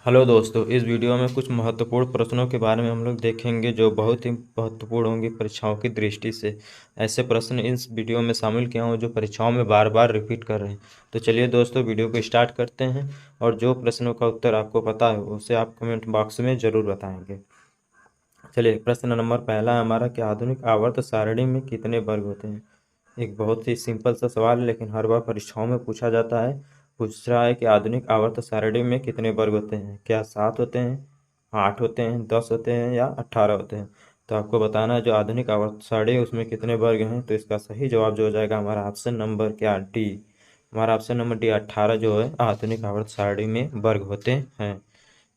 Hello दोस्तों, इस video में कुछ महत्वपूर्ण प्रश्नों के बारे में हम लोग देखेंगे जो बहुत ही महत्वपूर्ण होंगे परीक्षाओं की दृष्टि से। ऐसे प्रश्न इस वीडियो में शामिल किया हूँ जो परीक्षाओं में बार बार रिपीट कर रहे हैं। तो चलिए दोस्तों, वीडियो को स्टार्ट करते हैं। और जो प्रश्नों का उत्तर आपको पता है उसे आप कमेंट बॉक्स में ज़रूर बताएंगे। चलिए, प्रश्न नंबर पहला है हमारा कि आधुनिक आवर्त सारणी में कितने वर्ग होते हैं। एक बहुत ही सिंपल सा सवाल है, लेकिन हर बार परीक्षाओं में पूछा जाता है। पूछ रहा है कि आधुनिक आवर्त सारणी में कितने वर्ग होते हैं। क्या 7 होते हैं, 8 होते हैं, 10 होते हैं या 18 होते हैं। तो आपको बताना है जो आधुनिक आवर्त सारणी है उसमें कितने वर्ग हैं। तो इसका सही जवाब जो हो जाएगा हमारा ऑप्शन नंबर क्या, डी। हमारा ऑप्शन नंबर डी 18 जो है आधुनिक आवर्त सारणी में वर्ग होते हैं।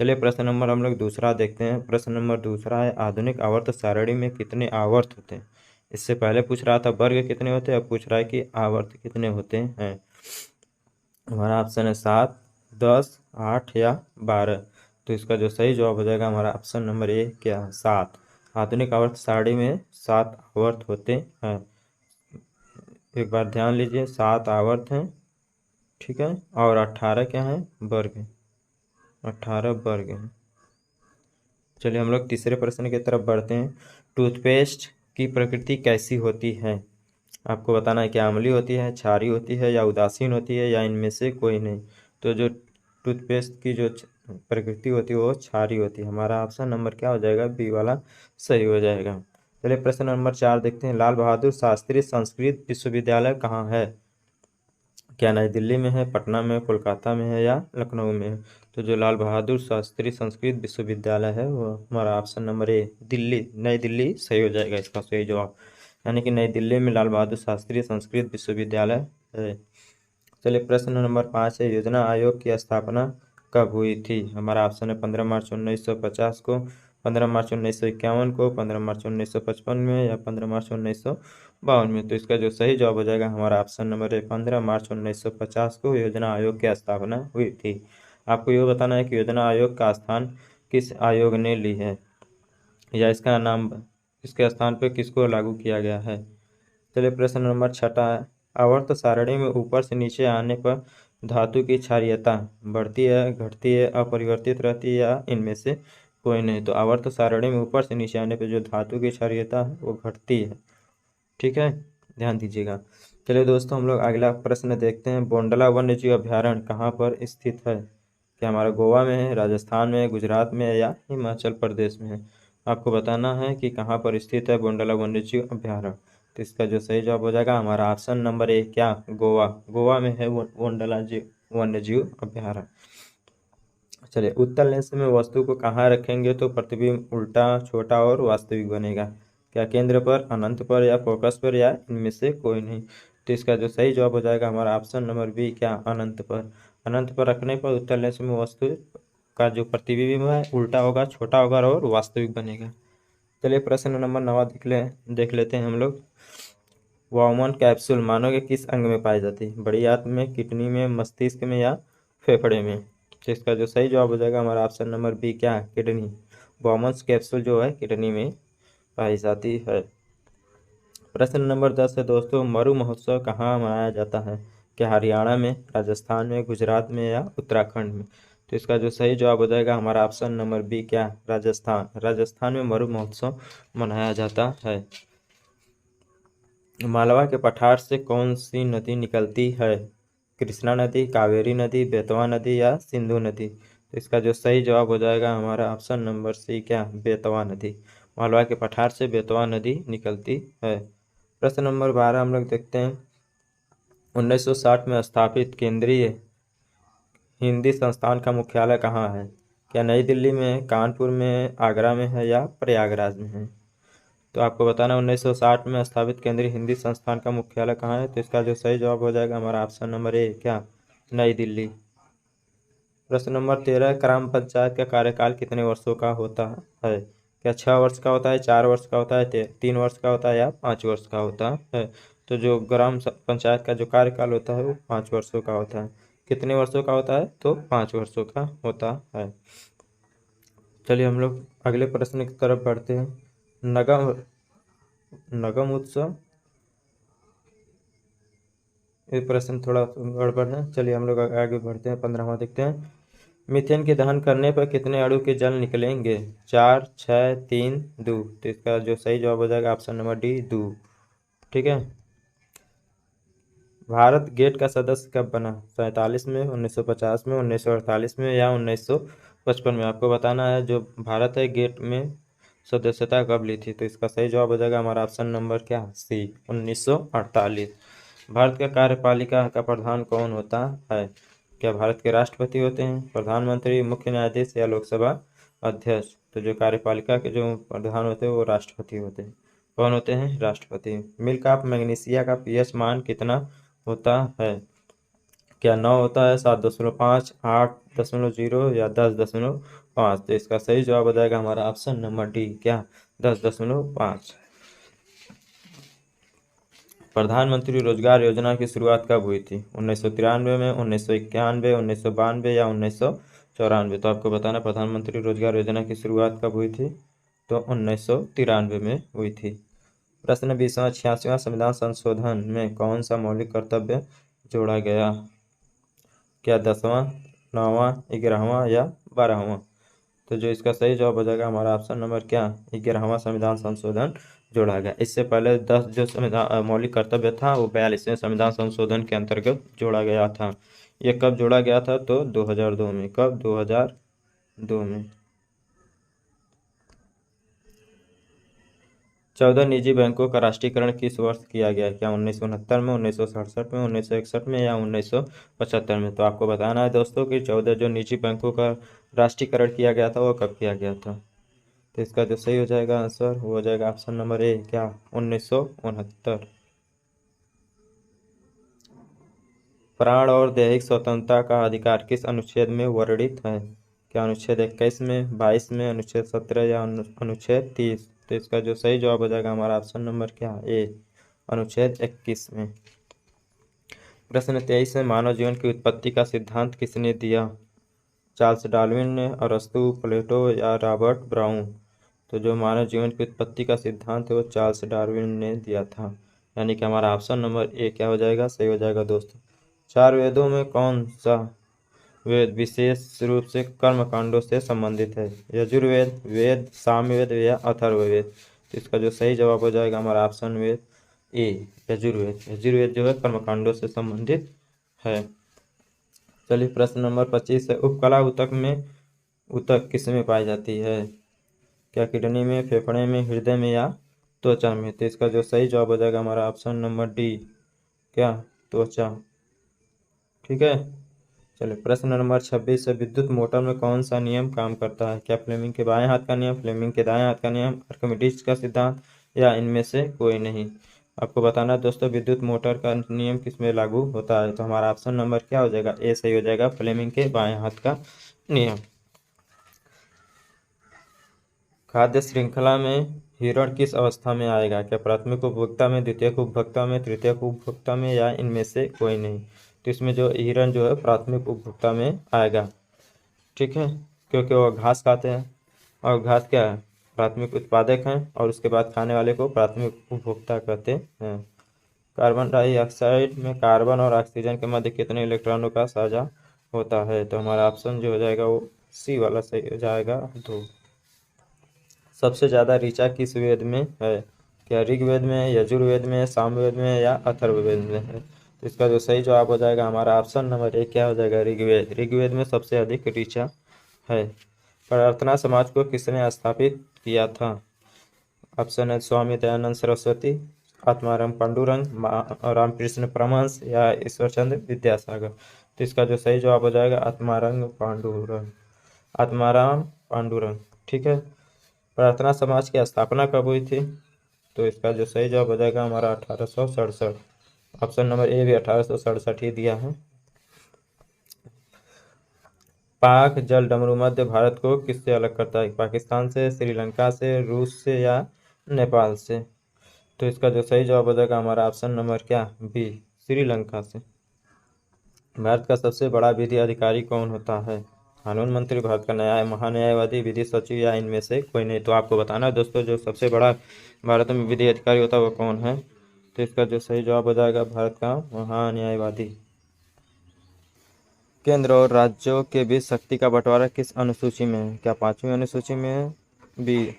चलिए, प्रश्न नंबर हम लोग दूसरा देखते हैं। प्रश्न नंबर दूसरा है आधुनिक आवर्त सारणी में कितने आवर्त होते हैं। इससे पहले पूछ रहा था वर्ग कितने होते हैं, अब पूछ रहा है कि आवर्त कितने होते हैं। हमारा ऑप्शन है 7, 10, 8 या 12। तो इसका जो सही जवाब हो जाएगा हमारा ऑप्शन नंबर ए क्या, 7। आधुनिक आवर्त सारणी में 7 आवर्त होते हैं। एक बार ध्यान लीजिए, 7 आवर्त हैं, ठीक है, और 18 क्या है, वर्ग है। 18 वर्ग है। चलिए हम लोग तीसरे प्रश्न की तरफ बढ़ते हैं। टूथपेस्ट की प्रकृति कैसी होती है। आपको बताना है कि अम्लीय होती है, क्षारीय होती है या उदासीन होती है या इनमें से कोई नहीं। तो जो टूथपेस्ट की जो प्रकृति होती है वो क्षारीय होती है। हमारा ऑप्शन नंबर क्या हो जाएगा, बी वाला सही हो जाएगा। चलिए प्रश्न नंबर 4 देखते हैं। लाल बहादुर शास्त्री संस्कृत विश्वविद्यालय कहाँ है। क्या नई दिल्ली में है, पटना में, कोलकाता में है या लखनऊ में है। तो जो लाल बहादुर शास्त्री संस्कृत विश्वविद्यालय है वो हमारा ऑप्शन नंबर ए, दिल्ली, नई दिल्ली सही हो जाएगा इसका सही जवाब। यानी कि नई दिल्ली में लाल बहादुर शास्त्री संस्कृत विश्वविद्यालय है। चलिए प्रश्न नंबर 5 है। योजना आयोग की स्थापना कब हुई थी। हमारा ऑप्शन है 15 मार्च 1950 को, 15 मार्च 1951 को, 15 मार्च 1955 में या 15 मार्च 1952 में। तो इसका जो सही जवाब हो जाएगा हमारा ऑप्शन नंबर है 15 मार्च 1950 को योजना आयोग की स्थापना हुई थी। आपको ये बताना है कि योजना आयोग का स्थान किस आयोग ने ली है, या इसका नाम, इसके स्थान पर किसको लागू किया गया है। चलिए प्रश्न नंबर 6 है। आवर्त सारणी में ऊपर से नीचे आने पर धातु की क्षारीयता बढ़ती है, घटती है, अपरिवर्तित रहती है या इनमें से कोई नहीं। तो आवर्त सारणी में ऊपर से नीचे आने पर जो धातु की क्षारीयता है वो घटती है, ठीक है, ध्यान दीजिएगा। चलिए दोस्तों हम लोग अगला प्रश्न देखते हैं। बोंडला वन्य जीव अभ्यारण्य कहाँ पर स्थित है। क्या हमारा गोवा में है, राजस्थान में है, गुजरात में है या हिमाचल प्रदेश में है। आपको बताना है कि कहाँ पर स्थित है बोंडला वन्य जीव अभ्यारण्य। तो इसका जो सही जवाब हो जाएगा हमारा ऑप्शन नंबर ए क्या, गोवा। गोवा में है बोंडला जीव वन्य जीव अभ्यारण्य। चलिए, उत्तल लेंस में वस्तु को कहाँ रखेंगे तो प्रतिबिंब उल्टा, छोटा और वास्तविक बनेगा। क्या केंद्र पर, अनंत पर या फोकस पर या इनमें से कोई नहीं। तो इसका जो सही जवाब हो जाएगा हमारा ऑप्शन नंबर बी क्या, अनंत पर। अनंत पर रखने पर उत्तल लेंस में वस्तु का जो प्रतिबिंब है उल्टा होगा, छोटा होगा और वास्तविक बनेगा। चलिए प्रश्न नंबर 9 देख लेते हैं हम लोग। वामन कैप्सूल मानव के किस अंग में पाई जाती है। बड़ी आंत में, किडनी में, मस्तिष्क में या फेफड़े में। तो इसका जो सही जवाब हो जाएगा हमारा ऑप्शन नंबर बी क्या, किडनी। वामन कैप्सूल जो है किडनी में पाई जाती है। प्रश्न नंबर 10 है दोस्तों। मरु महोत्सव कहाँ मनाया जाता है। क्या हरियाणा में, राजस्थान में, गुजरात में या उत्तराखंड में। तो इसका जो सही जवाब हो जाएगा हमारा ऑप्शन नंबर बी क्या, राजस्थान। राजस्थान में मरु महोत्सव मनाया जाता है। मालवा के पठार से कौन सी नदी निकलती है। कृष्णा नदी, कावेरी नदी, बेतवा नदी या सिंधु नदी। तो इसका जो सही जवाब हो जाएगा हमारा ऑप्शन नंबर सी क्या, बेतवा नदी। मालवा के पठार से बेतवा नदी निकलती है। प्रश्न नंबर 12 हम लोग देखते हैं। 1960 में स्थापित केंद्रीय हिंदी संस्थान का मुख्यालय कहाँ है। क्या नई दिल्ली में है, कानपुर में है, आगरा में है या प्रयागराज में है। तो आपको बताना 1960 में स्थापित केंद्रीय हिंदी संस्थान का मुख्यालय कहाँ है। तो इसका जो सही जवाब हो जाएगा हमारा ऑप्शन नंबर ए क्या, नई दिल्ली। प्रश्न नंबर 13, ग्राम पंचायत का कार्यकाल कितने वर्षों का होता है। क्या 6 वर्ष का होता है, 4 वर्ष का होता है, 3 वर्ष का होता है या 5 वर्ष का होता है। तो जो ग्राम पंचायत का जो कार्यकाल होता है वो 5 वर्षों का होता है। कितने वर्षों का होता है, तो 5 वर्षों का होता है। चलिए हम लोग अगले प्रश्न की तरफ बढ़ते हैं। नगम नगम उत्सव, ये प्रश्न थोड़ा गड़बड़ है। चलिए हम लोग आगे बढ़ते हैं, 15वां देखते हैं। मीथेन के दहन करने पर कितने अणु के जल निकलेंगे? 4, 6, 3, 2। तो इसका जो सही जवाब हो जाएगा ऑप्शन नंबर डी, 2। ठीक है। भारत गेट का सदस्य कब बना? 47 में, 1950 में, 1948 में या 1955 में? आपको बताना है जो भारत है गेट में सदस्यता कब ली थी। तो इसका सही जवाब हो जाएगा हमारा ऑप्शन नंबर क्या, सी, 1948। भारत का कार्यपालिका का प्रधान कौन होता है? क्या भारत के राष्ट्रपति होते हैं, प्रधानमंत्री, मुख्य न्यायाधीश या लोकसभा अध्यक्ष? तो जो कार्यपालिका के जो प्रधान होते हैं वो राष्ट्रपति होते हैं। कौन होते हैं? राष्ट्रपति। मिल्क ऑफ मैग्नीशिया का पीएच मान कितना होता है? क्या 9 होता है, 7.5, 8.0 या 10.5? तो इसका सही जवाब हो जाएगा हमारा ऑप्शन नंबर डी, क्या, 10.5। प्रधानमंत्री रोजगार योजना की शुरुआत कब हुई थी? 1993 में, 1991, 1992 या 1994? तो आपको बताना प्रधानमंत्री रोजगार योजना की शुरुआत कब हुई थी। तो 1993 में हुई थी। प्रश्न 20वां 86वां संविधान संशोधन में कौन सा मौलिक कर्तव्य जोड़ा गया? क्या 10वां, 9वां, 11वां या 12वां? तो जो इसका सही जवाब हो जाएगा हमारा ऑप्शन नंबर क्या, 11वां संविधान संशोधन जोड़ा गया। इससे पहले 10 जो संविधान मौलिक कर्तव्य था वो 42वें संविधान संशोधन के अंतर्गत जोड़ा गया था। ये कब जोड़ा गया था? तो 2002 में। कब? 2002 में। 14 निजी बैंकों का राष्ट्रीयकरण किस वर्ष किया गया? क्या 1969 में, 1967 में, 1961 में या 1975 में? तो आपको बताना है दोस्तों कि 14 जो निजी बैंकों का राष्ट्रीयकरण किया गया था वो कब किया गया था। तो इसका जो सही हो जाएगा आंसर वो हो जाएगा ऑप्शन नंबर ए, क्या, 1969। प्राण और दैहिक स्वतंत्रता का अधिकार किस अनुच्छेद में वर्णित है? क्या अनुच्छेद 21 में, 22 में, अनुच्छेद 17 या अनुच्छेद 30? तो इसका जो सही जवाब हो जाएगा हमारा ऑप्शन नंबर क्या, ए, अनुच्छेद 21 में। प्रश्न 23 में मानव जीवन की उत्पत्ति का सिद्धांत किसने दिया? चार्ल्स डार्विन ने, अरस्तु, प्लेटो या रॉबर्ट ब्राउन? तो जो मानव जीवन की उत्पत्ति का सिद्धांत है वो चार्ल्स डार्विन ने दिया था। यानी कि हमारा ऑप्शन नंबर ए क्या हो जाएगा, सही हो जाएगा दोस्तों। 4 वेदों में कौन सा वेद विशेष रूप से कर्म कांडों से संबंधित है? यजुर्वेद, वेद, सामवेद या अथर्ववेद? तो इसका जो सही जवाब हो जाएगा हमारा ऑप्शन वेद ए, यजुर्वेद। यजुर्वेद जो है कर्मकांडों से संबंधित है। चलिए प्रश्न नंबर 25 है, उपकला ऊतक में ऊतक किस में पाई जाती है? क्या किडनी में, फेफड़े में, हृदय में या त्वचा में? तो इसका जो सही जवाब हो जाएगा हमारा ऑप्शन नंबर डी, क्या, त्वचा। ठीक है। चलिए प्रश्न नंबर 26 है, विद्युत मोटर में कौन सा नियम काम करता है? क्या फ्लेमिंग के बाएं हाथ का नियम, फ्लेमिंग के दाएं हाथ का नियम, आर्किमिडीज का सिद्धांत या इनमें से कोई नहीं? आपको बताना है दोस्तों विद्युत मोटर का नियम किस में लागू होता है। तो हमारा ऑप्शन नंबर क्या हो जाएगा, ए सही हो जाएगा, फ्लेमिंग के बाएं हाथ का नियम। खाद्य श्रृंखला में हिरण किस अवस्था में आएगा? क्या प्राथमिक उपभोक्ता में, द्वितीयक उपभोक्ता में, तृतीयक उपभोक्ता में या इनमें से कोई नहीं? तो इसमें जो हिरण जो है प्राथमिक उपभोक्ता में आएगा। ठीक है, क्योंकि वो घास खाते हैं और घास क्या है, प्राथमिक उत्पादक हैं और उसके बाद खाने वाले को प्राथमिक उपभोक्ता कहते हैं। कार्बन डाइऑक्साइड में कार्बन और ऑक्सीजन के मध्य कितने इलेक्ट्रॉनों का साझा होता है? तो हमारा ऑप्शन जो हो जाएगा वो सी वाला सही हो जाएगा, 2। सबसे ज़्यादा ऋचा किस वेद में है? क्या ऋग्वेद में, यजुर्वेद में, सामवेद में या अथर्ववेद में है? तो इसका जो सही जवाब हो जाएगा हमारा ऑप्शन नंबर ए क्या हो जाएगा, ऋग्वेद। ऋग्वेद में सबसे अधिक ऋचा है। प्रार्थना समाज को किसने स्थापित किया था? ऑप्शन है स्वामी दयानंद सरस्वती, आत्माराम पांडुरंग, रामकृष्ण परमहंस या ईश्वरचंद्र विद्यासागर? तो इसका जो सही जवाब हो जाएगा आत्माराम पांडुरंग, आत्माराम पांडुरंग। ठीक है। प्रार्थना समाज की स्थापना कब हुई थी? तो इसका जो सही जवाब हो जाएगा हमारा 1867। ऑप्शन नंबर ए भी 1867 ही दिया है। पाक जल डमरू मध्य भारत को किससे अलग करता है? पाकिस्तान से, श्रीलंका से, रूस से या नेपाल से? तो इसका जो सही जवाब हो जाएगा हमारा ऑप्शन नंबर क्या, बी, श्रीलंका से। भारत का सबसे बड़ा विधि अधिकारी कौन होता है? कानून मंत्री, भारत का महान्यायवादी, विधि सचिव या इनमें से कोई नहीं? तो आपको बताना है दोस्तों जो सबसे बड़ा भारत में विधि अधिकारी होता है वो कौन है। तो इसका जो सही जवाब हो जाएगा भारत का महान्यायवादी। केंद्र और राज्यों के बीच शक्ति का बंटवारा किस अनुसूची में है? क्या 5वीं अनुसूची में है, बी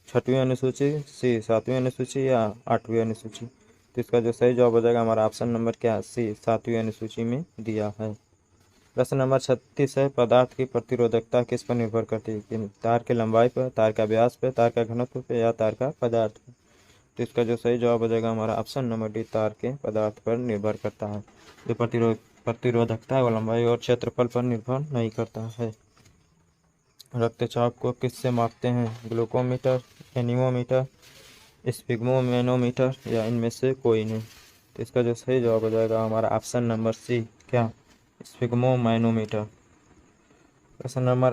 6वीं अनुसूची, सी 7वीं अनुसूची या 8वीं अनुसूची? तो इसका जो सही जवाब हो जाएगा हमारा ऑप्शन नंबर क्या है, सी 7वीं अनुसूची में दिया है। प्रश्न नंबर 36 है, पदार्थ की प्रतिरोधकता किस पर निर्भर करती है? कि तार की लंबाई पर, तार का व्यास पर, तार का घनत्व पर या तार का पदार्थ पर? तो इसका जो सही जवाब हो जाएगा हमारा ऑप्शन नंबर डी, तार के पदार्थ पर निर्भर करता है। जो प्रतिरोधकता है वो लंबाई और क्षेत्रफल पर निर्भर नहीं करता है। रक्तचाप को किससे मापते हैं? ग्लूकोमीटर, एनीमोमीटर, स्पिग्मोमेनोमीटर या इनमें से कोई नहीं? तो इसका जो सही जवाब हो जाएगा हमारा ऑप्शन नंबर सी, क्या, स्पिग्मोमेनोमीटर। प्रश्न नंबर